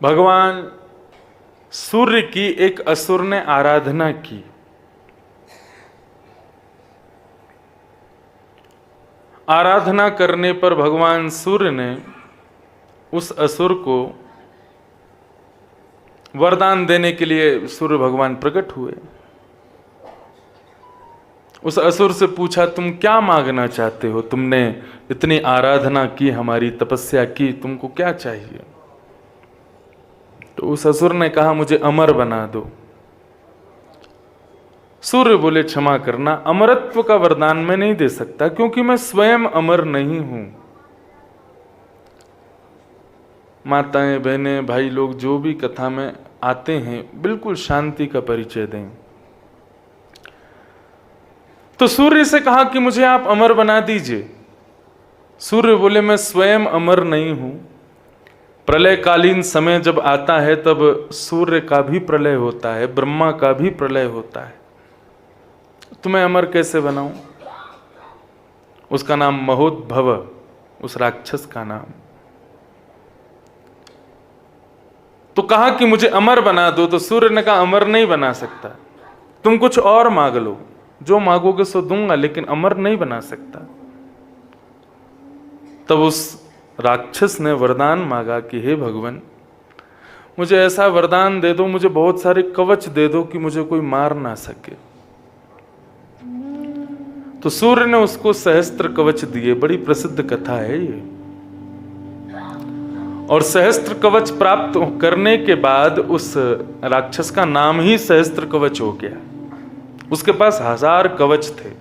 भगवान सूर्य की एक असुर ने आराधना की। आराधना करने पर भगवान सूर्य ने उस असुर को वरदान देने के लिए सूर्य भगवान प्रकट हुए। उस असुर से पूछा, तुम क्या मांगना चाहते हो? तुमने इतनी आराधना की, हमारी तपस्या की, तुमको क्या चाहिए? तो उस असुर ने कहा, मुझे अमर बना दो। सूर्य बोले, क्षमा करना, अमरत्व का वरदान मैं नहीं दे सकता, क्योंकि मैं स्वयं अमर नहीं हूं। माताएं, बहनें, भाई लोग जो भी कथा में आते हैं, बिल्कुल शांति का परिचय दें। तो सूर्य से कहा कि मुझे आप अमर बना दीजिए। सूर्य बोले, मैं स्वयं अमर नहीं हूं। प्रलयकालीन समय जब आता है तब सूर्य का भी प्रलय होता है, ब्रह्मा का भी प्रलय होता है, तो मैं अमर कैसे बनाऊं? उसका नाम महोद्भव, उस राक्षस का नाम। तो कहा कि मुझे अमर बना दो। तो सूर्य ने कहा, अमर नहीं बना सकता, तुम कुछ और मांग लो, जो मांगोगे सो दूंगा, लेकिन अमर नहीं बना सकता। तब उस राक्षस ने वरदान मांगा कि हे भगवान, मुझे ऐसा वरदान दे दो, मुझे बहुत सारे कवच दे दो कि मुझे कोई मार ना सके। तो सूर्य ने उसको सहस्त्र कवच दिए। बड़ी प्रसिद्ध कथा है ये। और सहस्त्र कवच प्राप्त करने के बाद उस राक्षस का नाम ही सहस्त्र कवच हो गया। उसके पास 1000 कवच थे।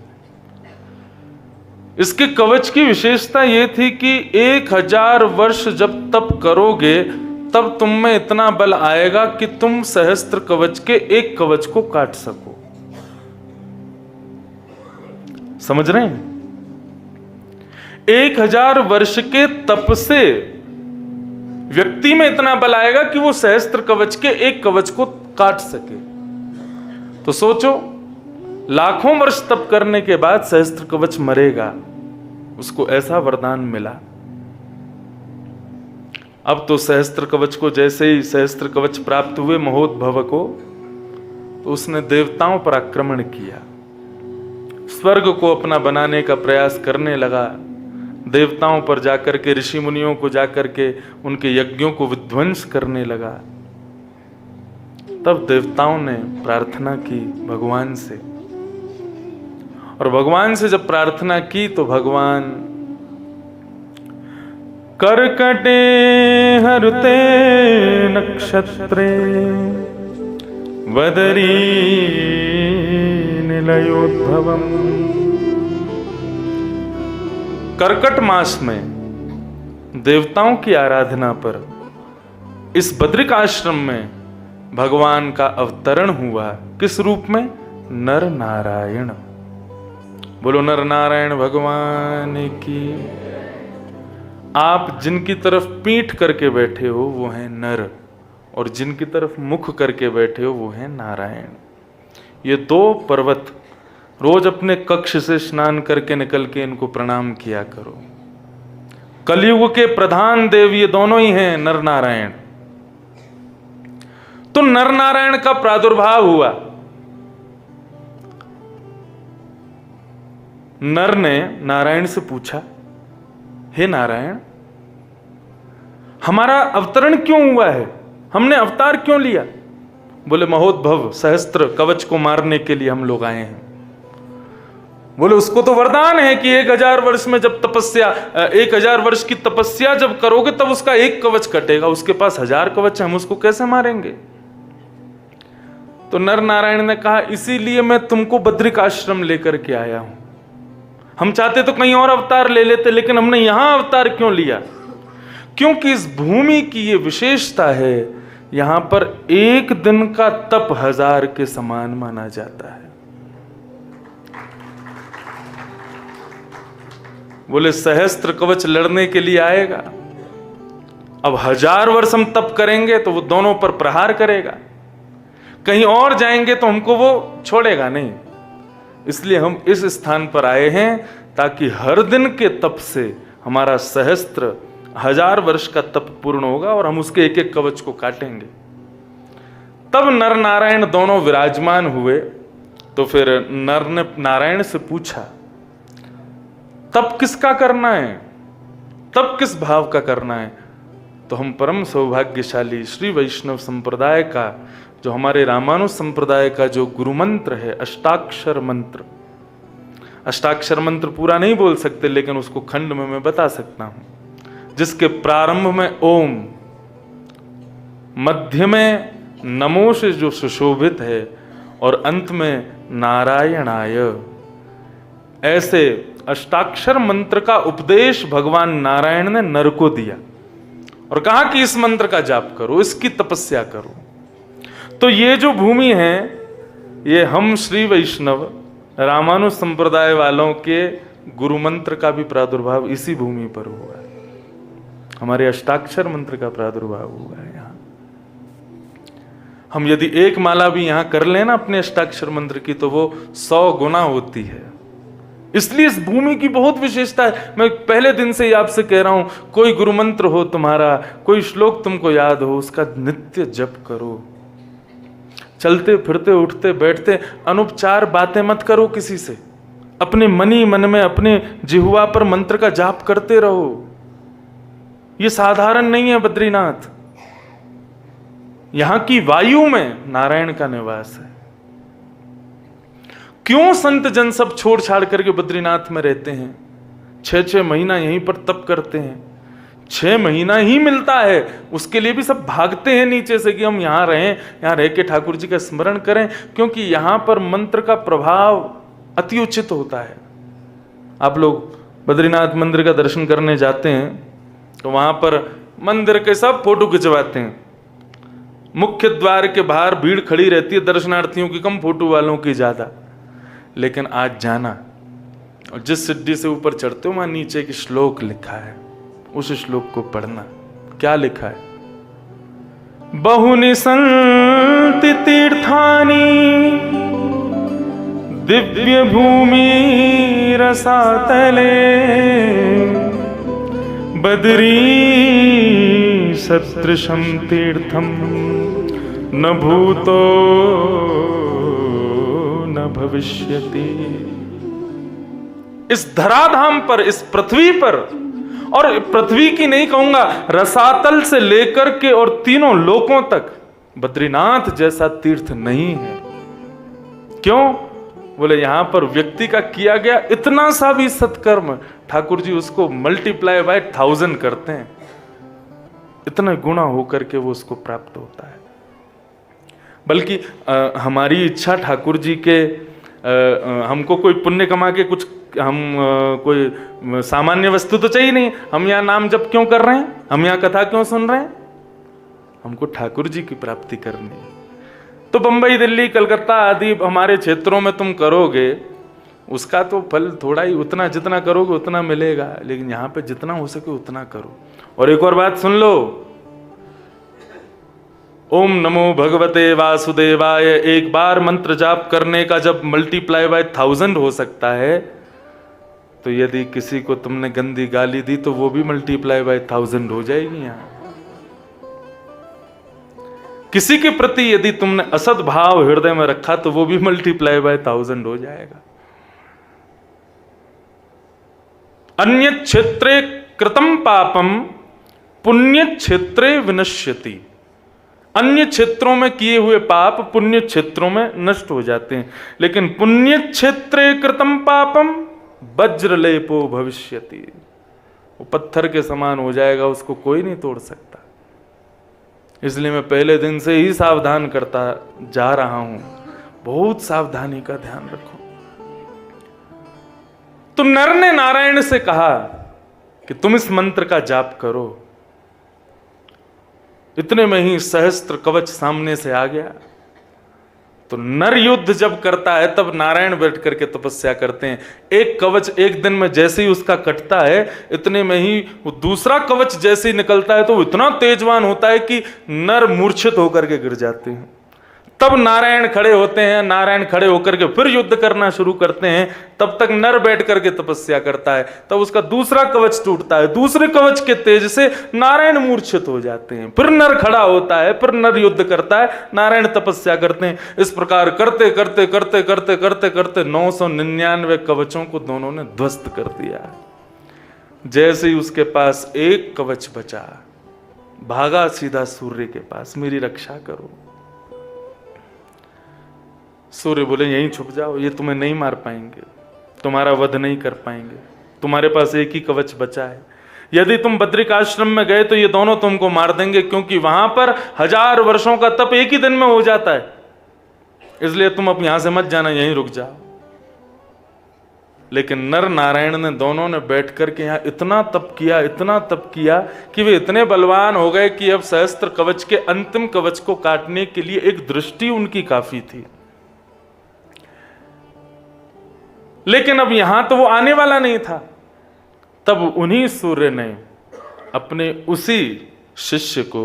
इसके कवच की विशेषता यह थी कि 1000 वर्ष जब तप करोगे तब तुम में इतना बल आएगा कि तुम सहस्त्र कवच के एक कवच को काट सको। समझ रहे हैं? 1000 वर्ष के तप से व्यक्ति में इतना बल आएगा कि वो सहस्त्र कवच के एक कवच को काट सके। तो सोचो, लाखों वर्ष तप करने के बाद सहस्त्र कवच मरेगा, उसको ऐसा वरदान मिला। अब तो सहस्त्र कवच को, जैसे ही सहस्त्र कवच प्राप्त हुए महोद्भव को, तो उसने देवताओं पर आक्रमण किया, स्वर्ग को अपना बनाने का प्रयास करने लगा। देवताओं पर जाकर के, ऋषि मुनियों को जाकर के उनके यज्ञों को विध्वंस करने लगा। तब देवताओं ने प्रार्थना की भगवान से, और भगवान से जब प्रार्थना की तो भगवान कर्कटे हरुते नक्षत्रे वदरी निलयोद्भवम्। कर्कट मास में देवताओं की आराधना पर इस बद्रिक आश्रम में भगवान का अवतरण हुआ। किस रूप में? नर नारायण। बोलो नर नारायण भगवान की। आप जिनकी तरफ पीठ करके बैठे हो वो है नर, और जिनकी तरफ मुख करके बैठे हो वो है नारायण। ये 2 पर्वत रोज अपने कक्ष से स्नान करके निकल के इनको प्रणाम किया करो। कलयुग के प्रधान देव ये दोनों ही हैं, नर नारायण। तो नर नारायण का प्रादुर्भाव हुआ। नर ने नारायण से पूछा, हे नारायण, हमारा अवतरण क्यों हुआ है? हमने अवतार क्यों लिया? बोले, महोद्भव सहस्त्र कवच को मारने के लिए हम लोग आए हैं। बोले, उसको तो वरदान है कि 1000 वर्ष में जब तपस्या, 1000 वर्ष की तपस्या जब करोगे तब उसका एक कवच कटेगा। उसके पास 1000 कवच है, हम उसको कैसे मारेंगे? तो नर नारायण ने कहा, इसीलिए मैं तुमको बद्रिक आश्रम लेकर के आया हूं। हम चाहते तो कहीं और अवतार ले लेते, लेकिन हमने यहां अवतार क्यों लिया? क्योंकि इस भूमि की ये विशेषता है, यहां पर एक दिन का तप 1000 के समान माना जाता है। बोले, सहस्त्र कवच लड़ने के लिए आएगा, अब 1000 वर्ष हम तप करेंगे तो वो दोनों पर प्रहार करेगा, कहीं और जाएंगे तो हमको वो छोड़ेगा नहीं। इसलिए हम इस स्थान पर आए हैं ताकि हर दिन के तप से हमारा सहस्त्र 1000 वर्ष का तप पूर्ण होगा और हम उसके एक एक कवच को काटेंगे। तब नर नारायण दोनों विराजमान हुए। तो फिर नर ने नारायण से पूछा, तप किसका करना है, तप किस भाव का करना है? तो हम परम सौभाग्यशाली श्री वैष्णव संप्रदाय का, जो हमारे रामानुज संप्रदाय का जो गुरु मंत्र है, अष्टाक्षर मंत्र, अष्टाक्षर मंत्र पूरा नहीं बोल सकते लेकिन उसको खंड में मैं बता सकता हूं, जिसके प्रारंभ में ओम, मध्य में नमो से जो सुशोभित है और अंत में नारायणाय, ऐसे अष्टाक्षर मंत्र का उपदेश भगवान नारायण ने नर को दिया और कहा कि इस मंत्र का जाप करो, इसकी तपस्या करो। तो ये जो भूमि है, ये हम श्री वैष्णव रामानुज संप्रदाय वालों के गुरु मंत्र का भी प्रादुर्भाव इसी भूमि पर हुआ है। हमारे अष्टाक्षर मंत्र का प्रादुर्भाव हुआ है यहाँ। हम यदि एक माला भी यहां कर लेना अपने अष्टाक्षर मंत्र की, तो वो 100 गुना होती है। इसलिए इस भूमि की बहुत विशेषता है। मैं पहले दिन से ही आपसे कह रहा हूं, कोई गुरु मंत्र हो तुम्हारा, कोई श्लोक तुमको याद हो, उसका नित्य जप करो। चलते फिरते उठते बैठते अनुपचार बातें मत करो किसी से, अपने मनी मन में अपने जिह्वा पर मंत्र का जाप करते रहो। ये साधारण नहीं है बद्रीनाथ, यहां की वायु में नारायण का निवास है। क्यों संत जन सब छोड़ छाड़ करके बद्रीनाथ में रहते हैं, 6-6 महीना यहीं पर तप करते हैं, 6 महीना ही मिलता है, उसके लिए भी सब भागते हैं नीचे से कि हम यहां रहें, यहां रह के ठाकुर जी का स्मरण करें, क्योंकि यहां पर मंत्र का प्रभाव अति उचित होता है। आप लोग बद्रीनाथ मंदिर का दर्शन करने जाते हैं तो वहां पर मंदिर के सब फोटो खिंचवाते हैं। मुख्य द्वार के बाहर भीड़ खड़ी रहती है दर्शनार्थियों की, कम फोटो वालों की ज्यादा। लेकिन आज जाना और जिस सिद्धि से ऊपर चढ़ते हो वहां नीचे एक श्लोक लिखा है, उस श्लोक को पढ़ना। क्या लिखा है? बहुनि संति तीर्थानि दिव्य भूमि रसातले बद्री सदृशं तीर्थम न भूतो न भविष्यति। इस धराधाम पर, इस पृथ्वी पर, और पृथ्वी की नहीं कहूंगा, रसातल से लेकर के और तीनों लोकों तक बद्रीनाथ जैसा तीर्थ नहीं है। क्यों? बोले यहां पर व्यक्ति का किया गया इतना सा भी सत्कर्म, ठाकुर जी उसको मल्टीप्लाई बाय 1000 करते हैं, इतना गुना होकर के वो उसको प्राप्त होता है। बल्कि हमारी इच्छा ठाकुर जी के, हमको कोई पुण्य कमा के कुछ, हम कोई सामान्य वस्तु तो चाहिए नहीं। हम यहाँ नाम जप क्यों कर रहे हैं, हम यहाँ कथा क्यों सुन रहे हैं? हमको ठाकुर जी की प्राप्ति करनी है। तो बंबई, दिल्ली, कलकत्ता आदि हमारे क्षेत्रों में तुम करोगे, उसका तो फल थोड़ा ही, उतना जितना करोगे उतना मिलेगा। लेकिन यहाँ पे जितना हो सके उतना करो। और एक और बात सुन लो, ओम नमो भगवते वासुदेवाय एक बार मंत्र जाप करने का जब मल्टीप्लाई बाय 1000 हो सकता है, तो यदि किसी को तुमने गंदी गाली दी तो वो भी मल्टीप्लाई बाय 1000 हो जाएगी। यहां किसी के प्रति यदि तुमने असद भाव हृदय में रखा तो वो भी मल्टीप्लाई बाय 1000 हो जाएगा। अन्य क्षेत्रे कृतम पापम पुण्य क्षेत्रे विनश्यति। अन्य क्षेत्रों में किए हुए पाप पुण्य क्षेत्रों में नष्ट हो जाते हैं, लेकिन पुण्य क्षेत्रे कृतम पापम वज्रलेपो भविष्यति। वो पत्थर के समान हो जाएगा, उसको कोई नहीं तोड़ सकता। इसलिए मैं पहले दिन से ही सावधान करता जा रहा हूं, बहुत सावधानी का ध्यान रखो। तो नर ने नारायण से कहा कि तुम इस मंत्र का जाप करो। इतने में ही सहस्त्र कवच सामने से आ गया। तो नर युद्ध जब करता है तब नारायण बैठ करके तपस्या करते हैं। एक कवच एक दिन में जैसे ही उसका कटता है, इतने में ही वो दूसरा कवच जैसे ही निकलता है तो वो इतना तेजवान होता है कि नर मूर्छित होकर के गिर जाते हैं। तब नारायण खड़े होते हैं, नारायण खड़े होकर के फिर युद्ध करना शुरू करते हैं। तब तक नर बैठ करके तपस्या करता है, तब उसका दूसरा कवच टूटता है, दूसरे कवच के तेज से नारायण मूर्छित हो जाते हैं, फिर नर खड़ा होता है, फिर नर युद्ध करता है, नारायण तपस्या करते हैं। इस प्रकार करते करते करते करते करते करते 999 कवचों को दोनों ने ध्वस्त कर दिया। जैसे ही उसके पास एक कवच बचा, भागा सीधा सूर्य के पास, मेरी रक्षा करो। सूर्य बोले यहीं छुप जाओ, ये तुम्हें नहीं मार पाएंगे, तुम्हारा वध नहीं कर पाएंगे, तुम्हारे पास एक ही कवच बचा है। यदि तुम बद्रिक आश्रम में गए तो ये दोनों तुमको मार देंगे, क्योंकि वहां पर 1000 वर्षों का तप एक ही दिन में हो जाता है, इसलिए तुम अब यहां से मत जाना, यहीं रुक जाओ। लेकिन नर नारायण ने दोनों ने बैठ करके यहां इतना तप किया, इतना तप किया कि वे इतने बलवान हो गए कि अब सहस्त्र कवच के अंतिम कवच को काटने के लिए एक दृष्टि उनकी काफी थी। लेकिन अब यहां तो वो आने वाला नहीं था। तब उन्हीं सूर्य ने अपने उसी शिष्य को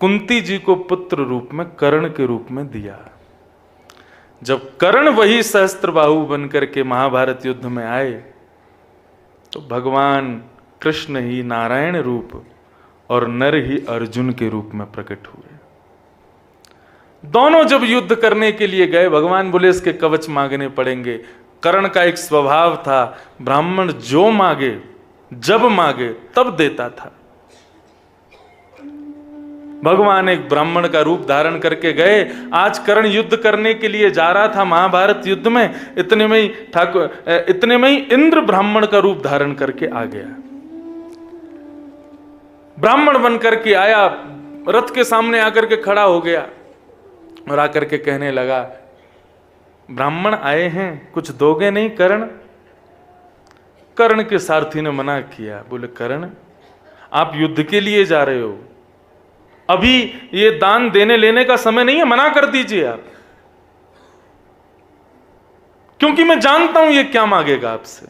कुंती जी को पुत्र रूप में कर्ण के रूप में दिया। जब कर्ण वही सहस्त्रबाहु बनकर के महाभारत युद्ध में आए तो भगवान कृष्ण ही नारायण रूप और नर ही अर्जुन के रूप में प्रकट हुए। दोनों जब युद्ध करने के लिए गए, भगवान बोले इसके कवच मांगने पड़ेंगे। कर्ण का एक स्वभाव था, ब्राह्मण जो मांगे जब मांगे तब देता था। भगवान एक ब्राह्मण का रूप धारण करके गए। आज कर्ण युद्ध करने के लिए जा रहा था महाभारत युद्ध में, इतने में ही इंद्र ब्राह्मण का रूप धारण करके आ गया। ब्राह्मण बनकर के आया, रथ के सामने आकर के खड़ा हो गया और आकर के कहने लगा, ब्राह्मण आए हैं, कुछ दोगे नहीं कर्ण? कर्ण के सारथी ने मना किया, बोले कर्ण आप युद्ध के लिए जा रहे हो, अभी ये दान देने लेने का समय नहीं है, मना कर दीजिए आप, क्योंकि मैं जानता हूं ये क्या मांगेगा आपसे।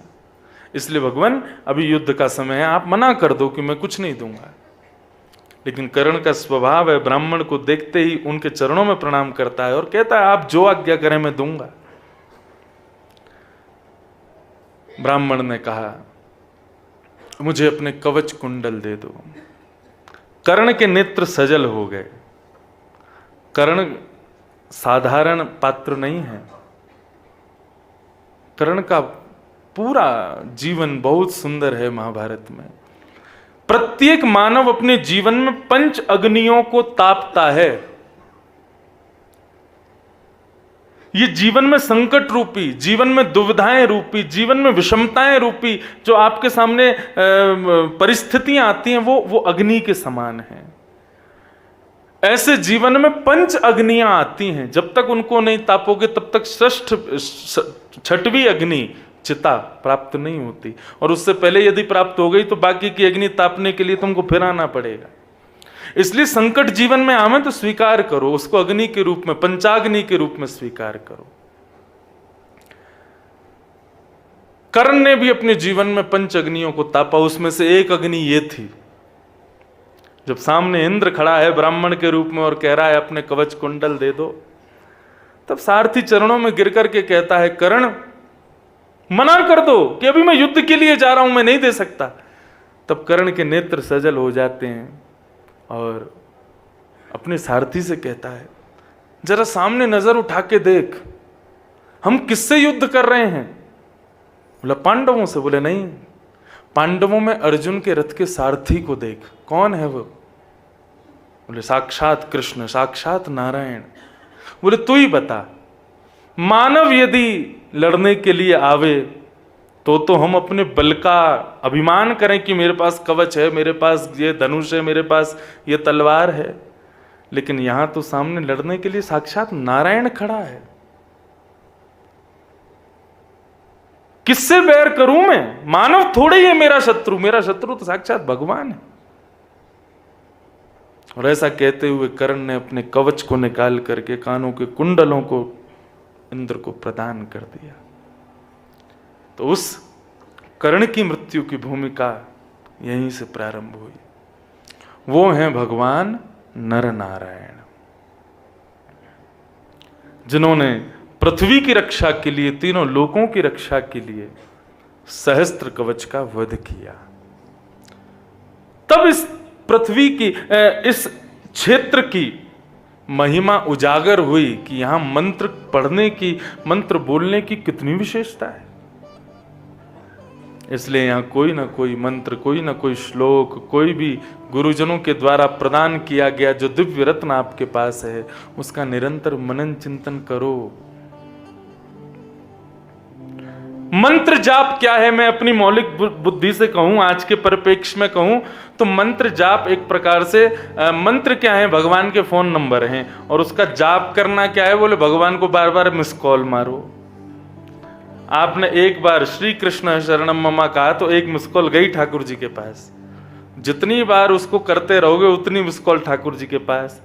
इसलिए भगवान अभी युद्ध का समय है, आप मना कर दो कि मैं कुछ नहीं दूंगा। लेकिन कर्ण का स्वभाव है, ब्राह्मण को देखते ही उनके चरणों में प्रणाम करता है और कहता है आप जो आज्ञा करें मैं दूंगा। ब्राह्मण ने कहा मुझे अपने कवच कुंडल दे दो। कर्ण के नेत्र सजल हो गए। कर्ण साधारण पात्र नहीं है। कर्ण का पूरा जीवन बहुत सुंदर है। महाभारत में प्रत्येक मानव अपने जीवन में 5 अग्नियों को तापता है। ये जीवन में संकट रूपी, जीवन में दुविधाएं रूपी, जीवन में विषमताएं रूपी जो आपके सामने परिस्थितियां आती हैं वो अग्नि के समान हैं। ऐसे जीवन में 5 अग्नियां आती हैं, जब तक उनको नहीं तापोगे तब तक छठवीं अग्नि चिता प्राप्त नहीं होती, और उससे पहले यदि प्राप्त हो गई तो बाकी की अग्नि तापने के लिए तुमको फिर आना पड़ेगा। इसलिए संकट जीवन में आवे तो स्वीकार करो, उसको अग्नि के रूप में, पंचाग्नि के रूप में स्वीकार करो। कर्ण ने भी अपने जीवन में 5 अग्नियों को तापा। उसमें से एक अग्नि ये थी, जब सामने इंद्र खड़ा है ब्राह्मण के रूप में और कह रहा है अपने कवच कुंडल दे दो, तब सारथी चरणों में गिर करके कहता है कर्ण मना कर दो कि अभी मैं युद्ध के लिए जा रहा हूं, मैं नहीं दे सकता। तब कर्ण के नेत्र सजल हो जाते हैं और अपने सारथी से कहता है जरा सामने नजर उठा के देख, हम किससे युद्ध कर रहे हैं? बोला पांडवों से। बोले नहीं, पांडवों में अर्जुन के रथ के सारथी को देख, कौन है वो? बोले साक्षात कृष्ण, साक्षात नारायण। बोले तू ही बता, मानव यदि लड़ने के लिए आवे तो हम अपने बल का अभिमान करें कि मेरे पास कवच है, मेरे पास ये धनुष है, मेरे पास ये तलवार है, लेकिन यहां तो सामने लड़ने के लिए साक्षात नारायण खड़ा है। किससे बैर करूं मैं? मानव थोड़े ही है मेरा शत्रु, मेरा शत्रु तो साक्षात भगवान है। और ऐसा कहते हुए कर्ण ने अपने कवच को निकाल करके कानों के कुंडलों को इंद्र को प्रदान कर दिया। तो उस कर्ण की मृत्यु की भूमिका यहीं से प्रारंभ हुई। वो हैं भगवान नर नारायण। जिन्होंने पृथ्वी की रक्षा के लिए, तीनों लोकों की रक्षा के लिए सहस्त्र कवच का वध किया। तब इस पृथ्वी की, इस क्षेत्र की महिमा उजागर हुई कि यहां मंत्र पढ़ने की, मंत्र बोलने की कितनी विशेषता है। इसलिए यहां कोई ना कोई मंत्र, कोई ना कोई श्लोक, कोई भी गुरुजनों के द्वारा प्रदान किया गया जो दिव्य रत्न आपके पास है, उसका निरंतर मनन चिंतन करो। मंत्र जाप क्या है, मैं अपनी मौलिक बुद्धि से कहूं, आज के परिप्रेक्ष्य में कहूं तो मंत्र जाप एक प्रकार से, मंत्र क्या है, भगवान के फोन नंबर हैं, और उसका जाप करना क्या है, बोले भगवान को बार बार मिस कॉल मारो। आपने एक बार श्री कृष्ण शरणम ममा कहा तो एक मिस कॉल गई ठाकुर जी के पास। जितनी बार उसको करते रहोगे उतनी मिस कॉल ठाकुर जी के पास।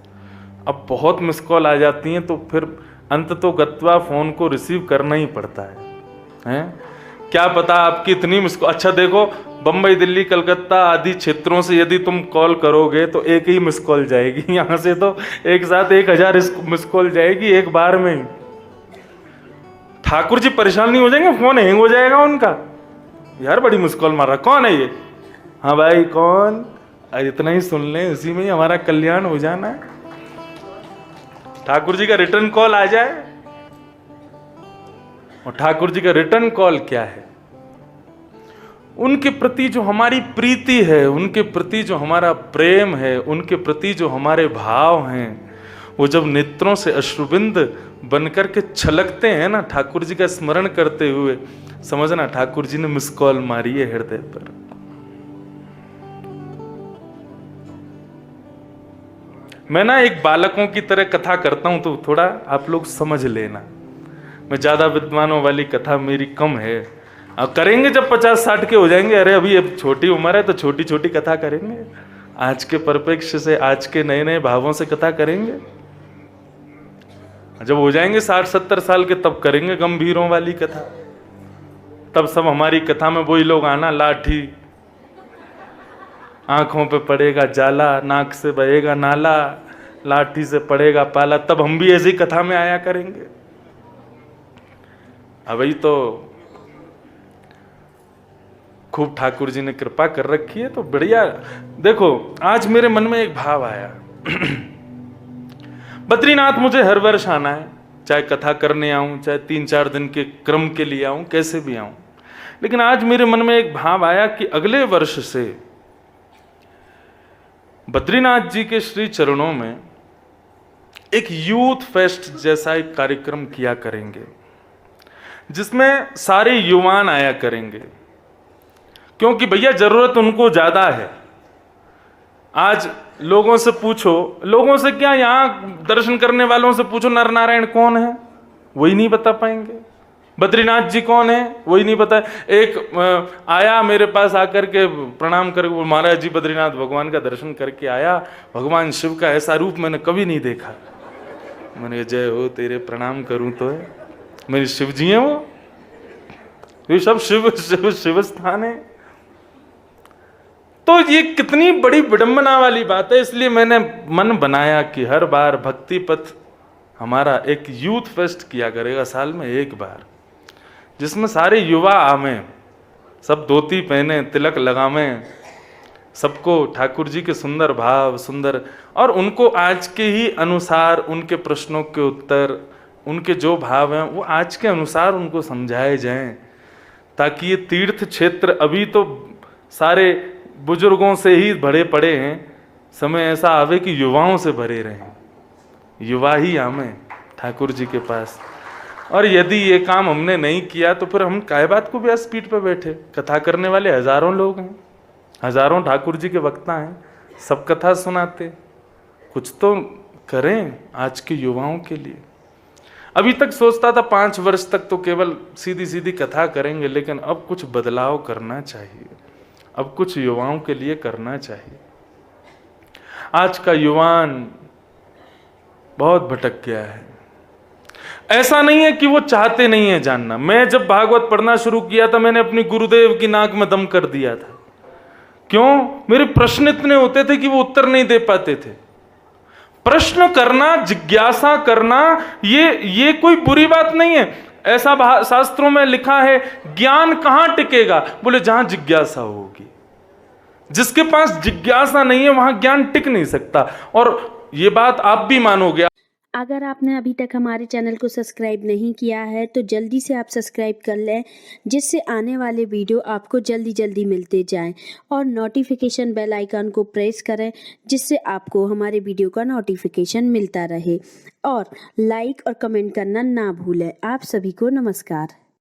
अब बहुत मिस कॉल आ जाती हैं तो फिर अंत तो गत्वा फोन को रिसीव करना ही पड़ता है। क्या पता आपकी इतनी मिस कॉल, अच्छा देखो बंबई, दिल्ली, कलकत्ता आदि क्षेत्रों से यदि तुम कॉल करोगे तो एक ही मिस कॉल जाएगी, यहां से तो एक साथ 1000 मिस कॉल जाएगी एक बार में। ठाकुर जी परेशान नहीं हो जाएंगे, फोन हैंग हो जाएगा उनका, यार बड़ी मिस कॉल मार रहा, कौन है ये, हाँ भाई कौन, इतना ही सुन लें, इसी में ही हमारा कल्याण हो जाना है। ठाकुर जी का रिटर्न कॉल आ जाए। और ठाकुर जी का रिटर्न कॉल क्या है, उनके प्रति जो हमारी प्रीति है, उनके प्रति जो हमारा प्रेम है, उनके प्रति जो हमारे भाव हैं, वो जब नेत्रों से अश्रुबिंद बनकर के छलकते हैं ना ठाकुर जी का स्मरण करते हुए, समझना ठाकुर जी ने मिस कॉल मारी है हृदय पर। मैं ना एक बालकों की तरह कथा करता हूं तो थोड़ा आप लोग समझ लेना, मैं ज्यादा विद्वानों वाली कथा मेरी कम है। अब करेंगे जब 50-60 के हो जाएंगे, अरे अभी अब छोटी उम्र है तो छोटी छोटी कथा करेंगे, आज के परिप्रेक्ष्य से, आज के नए नए भावों से कथा करेंगे। जब हो जाएंगे 60-70 साल के तब करेंगे गंभीरों वाली कथा। तब सब हमारी कथा में वही लोग आना, लाठी, आंखों पे पड़ेगा जाला, नाक से बहेगा नाला, लाठी से पड़ेगा पाला, तब हम भी ऐसी कथा में आया करेंगे। अभी तो खूब ठाकुर जी ने कृपा कर रखी है तो बढ़िया। देखो आज मेरे मन में एक भाव आया, बद्रीनाथ मुझे हर वर्ष आना है, चाहे कथा करने आऊं, चाहे 3-4 दिन के क्रम के लिए आऊं, कैसे भी आऊं। लेकिन आज मेरे मन में एक भाव आया कि अगले वर्ष से बद्रीनाथ जी के श्री चरणों में एक यूथ फेस्ट जैसा एक कार्यक्रम किया करेंगे, जिसमें सारे युवान आया करेंगे, क्योंकि भैया जरूरत उनको ज्यादा है। आज लोगों से पूछो, लोगों से क्या, यहां दर्शन करने वालों से पूछो नर नारायण कौन है, वही नहीं बता पाएंगे। बद्रीनाथ जी कौन है, वही नहीं पता। एक आया मेरे पास आकर के प्रणाम कर, महाराज जी बद्रीनाथ भगवान का दर्शन करके आया, भगवान शिव का ऐसा रूप मैंने कभी नहीं देखा। मैंने जय हो तेरे, प्रणाम करूं तो है, मेरे शिव जी हैं वो, ये सब शिव शिव शिव स्थान है। तो ये कितनी बड़ी विडंबना वाली बात है। इसलिए मैंने मन बनाया कि हर बार भक्ति पथ हमारा एक यूथ फेस्ट किया करेगा साल में एक बार, जिसमें सारे युवा आवें, सब धोती पहने, तिलक लगावें, सबको ठाकुर जी के सुंदर भाव, सुंदर, और उनको आज के ही अनुसार उनके प्रश्नों के उत्तर, उनके जो भाव हैं वो आज के अनुसार उनको समझाए जाएं, ताकि ये तीर्थ क्षेत्र अभी तो सारे बुजुर्गों से ही भरे पड़े हैं, समय ऐसा आवे कि युवाओं से भरे रहें, युवा ही आवें ठाकुर जी के पास। और यदि ये काम हमने नहीं किया तो फिर हम काय बात को व्यासपीठ पर बैठे, कथा करने वाले हजारों लोग हैं, हजारों ठाकुर जी के वक्ता हैं, सब कथा सुनाते, कुछ तो करें आज के युवाओं के लिए। अभी तक सोचता था 5 वर्ष तक तो केवल सीधी सीधी कथा करेंगे, लेकिन अब कुछ बदलाव करना चाहिए, अब कुछ युवाओं के लिए करना चाहिए। आज का युवान बहुत भटक गया है। ऐसा नहीं है कि वो चाहते नहीं है जानना। मैं जब भागवत पढ़ना शुरू किया था, मैंने अपनी गुरुदेव की नाक में दम कर दिया था। क्यों? मेरे प्रश्न इतने होते थे कि वो उत्तर नहीं दे पाते थे। प्रश्न करना, जिज्ञासा करना, ये कोई बुरी बात नहीं है। ऐसा शास्त्रों में लिखा है, ज्ञान कहां टिकेगा? बोले जहां जिज्ञासा होगी। जिसके पास जिज्ञासा नहीं है वहां ज्ञान टिक नहीं सकता। और ये बात आप भी मानोगे। अगर आपने अभी तक हमारे चैनल को सब्सक्राइब नहीं किया है तो जल्दी से आप सब्सक्राइब कर लें, जिससे आने वाले वीडियो आपको जल्दी जल्दी मिलते जाएं। और नोटिफिकेशन बेल आइकन को प्रेस करें, जिससे आपको हमारे वीडियो का नोटिफिकेशन मिलता रहे। और लाइक और कमेंट करना ना भूलें। आप सभी को नमस्कार।